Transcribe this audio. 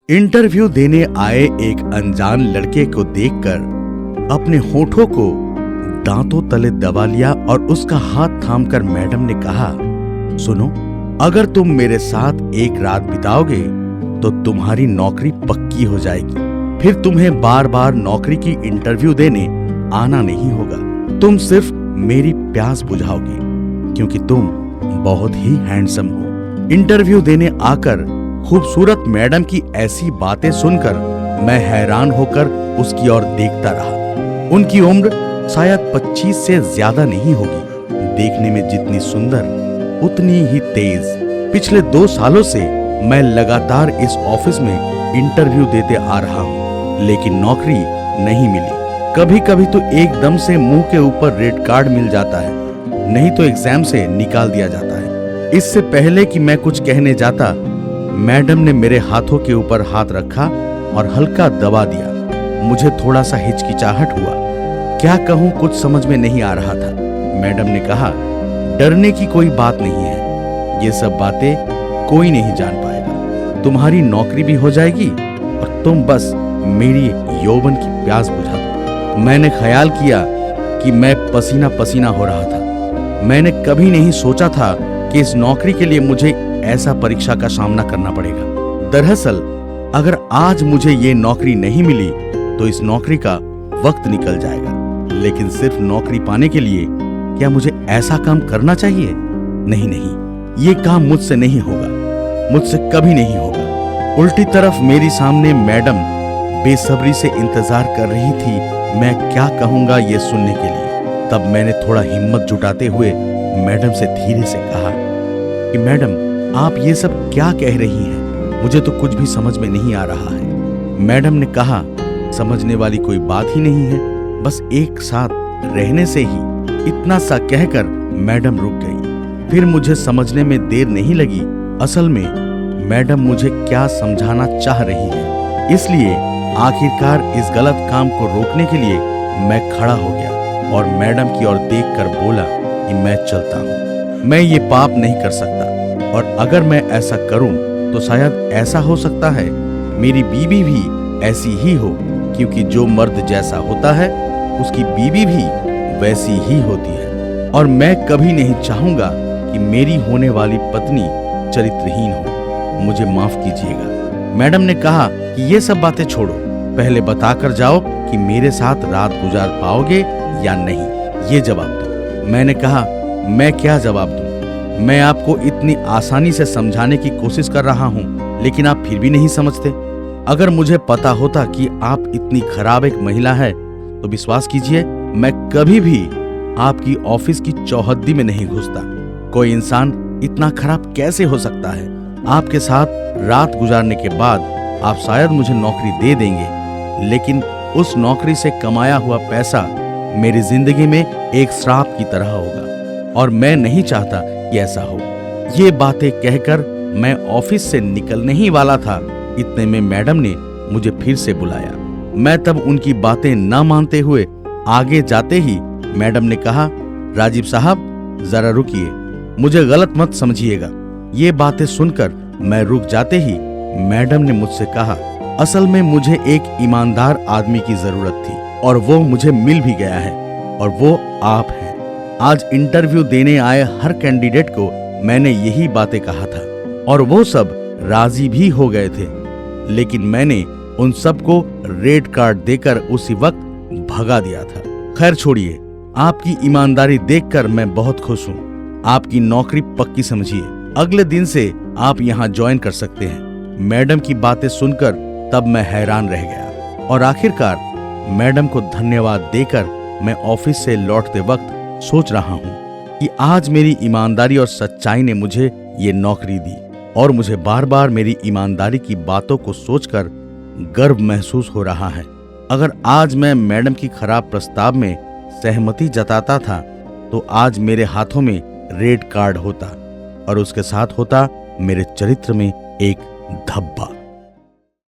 Interview देने आए एक अनजान लड़के को देखकर अपने होठों को दांतों तले दबा लिया और उसका हाथ थामकर मैडम ने कहा, सुनो, अगर तुम मेरे साथ एक रात बिताओगे तो तुम्हारी नौकरी पक्की हो जाएगी। फिर तुम्हें बार बार नौकरी की इंटरव्यू देने आना नहीं होगा। तुम सिर्फ मेरी प्यास बुझाओगे क्योंकि तुम बहुत ही हैंडसम हो। इंटरव्यू देने आकर खूबसूरत मैडम की ऐसी बातें सुनकर मैं हैरान होकर उसकी ओर देखता रहा। उनकी उम्र शायद 25 से ज्यादा नहीं होगी। देखने में जितनी सुंदर उतनी ही तेज। पिछले 2 सालों से मैं लगातार इस ऑफिस में इंटरव्यू देते आ रहा हूँ, लेकिन नौकरी नहीं मिली। कभी कभी तो एकदम से मुंह के ऊपर रेड कार्ड मिल जाता है, नहीं तो एग्जाम से निकाल दिया जाता है। इससे पहले कि मैं कुछ कहने जाता, मैडम ने मेरे हाथों के ऊपर हाथ रखा और हल्का दबा दिया। मुझे थोड़ा सा हिचकिचाहट हुआ। क्या कहूँ, कुछ समझ में नहीं आ रहा था। मैडम ने कहा, डरने की कोई बात नहीं है, ये सब बातें कोई नहीं जान पाएगा। तुम्हारी नौकरी भी हो जाएगी और तुम बस मेरी यौवन की प्यास बुझा दो। मैंने ख्याल किया कि मैं पसीना पसीना हो रहा था। मैंने कभी नहीं सोचा था कि इस नौकरी के लिए मुझे ऐसा परीक्षा का सामना करना पड़ेगा। दरअसल अगर आज मुझे ये नौकरी नहीं मिली तो इस नौकरी का वक्त निकल जाएगा। लेकिन सिर्फ नौकरी पाने के लिए क्या मुझे ऐसा काम करना चाहिए? नहीं नहीं, ये काम मुझसे नहीं होगा, मुझसे कभी नहीं होगा। उल्टी तरफ मेरी सामने मैडम बेसब्री से इंतजार कर रही थी मैं क्या कहूंगा ये सुनने के लिए। तब मैंने थोड़ा हिम्मत जुटाते हुए मैडम से धीरे से कहा कि मैडम, आप ये सब क्या कह रही हैं? मुझे तो कुछ भी समझ में नहीं आ रहा है। मैडम ने कहा, समझने वाली कोई बात ही नहीं है, बस एक साथ रहने से ही। इतना सा कहकर मैडम रुक गई। फिर मुझे समझने में देर नहीं लगी। असल में मैडम मुझे क्या समझाना चाह रही है। इसलिए आखिरकार इस गलत काम को रोकने के लिए मैं खड़ा हो गया और मैडम की ओर देखकर बोला कि मैं चलता हूँ। मैं ये पाप नहीं कर सकता, और अगर मैं ऐसा करूं तो शायद ऐसा हो सकता है मेरी बीवी भी ऐसी ही हो, क्योंकि जो मर्द जैसा होता है उसकी बीवी भी वैसी ही होती है। और मैं कभी नहीं चाहूंगा कि मेरी होने वाली पत्नी चरित्रहीन हो। मुझे माफ कीजिएगा। मैडम ने कहा कि ये सब बातें छोड़ो, पहले बताकर जाओ कि मेरे साथ रात गुजार पाओगे या नहीं, ये जवाब दो। मैंने कहा, मैं क्या जवाब दूं? मैं आपको इतनी आसानी से समझाने की कोशिश कर रहा हूँ, लेकिन आप फिर भी नहीं समझते। अगर मुझे पता होता कि आप इतनी खराब एक महिला है तो विश्वास कीजिए मैं कभी भी आपकी ऑफिस की चौहद्दी में नहीं घुसता। कोई इंसान इतना खराब कैसे हो सकता है? आपके साथ रात गुजारने के बाद आप शायद मुझे नौकरी दे देंगे, लेकिन उस नौकरी से कमाया हुआ पैसा मेरी जिंदगी में एक श्राप की तरह होगा, और मैं नहीं चाहता कि ऐसा हो। ये बातें कहकर मैं ऑफिस से निकलने ही वाला था, इतने में मैडम ने मुझे फिर से बुलाया। मैं तब उनकी बातें न मानते हुए आगे जाते ही मैडम ने कहा, राजीव साहब जरा रुकिए, मुझे गलत मत समझिएगा। ये बातें सुनकर मैं रुक जाते ही मैडम ने मुझसे कहा, असल में मुझे एक ईमानदार आदमी की जरूरत थी और वो मुझे मिल भी गया है, और वो आप हैं। आज इंटरव्यू देने आए हर कैंडिडेट को मैंने यही बातें कहा था और वो सब राजी भी हो गए थे, लेकिन मैंने उन सबको रेड कार्ड देकर उसी वक्त भगा दिया था। खैर छोड़िए, आपकी ईमानदारी देखकर मैं बहुत खुश हूँ। आपकी नौकरी पक्की समझिए, अगले दिन से आप यहाँ ज्वाइन कर सकते हैं। मैडम की बातें सुनकर तब मैं हैरान रह गया और आखिरकार मैडम को धन्यवाद देकर मैं ऑफिस से लौटते वक्त सोच रहा हूँ कि आज मेरी ईमानदारी और सच्चाई ने मुझे ये नौकरी दी, और मुझे बार बार मेरी ईमानदारी की बातों को सोचकर गर्व महसूस हो रहा है। अगर आज मैं मैडम की खराब प्रस्ताव में सहमति जताता था तो आज मेरे हाथों में रेड कार्ड होता और उसके साथ होता मेरे चरित्र में एक धब्बा।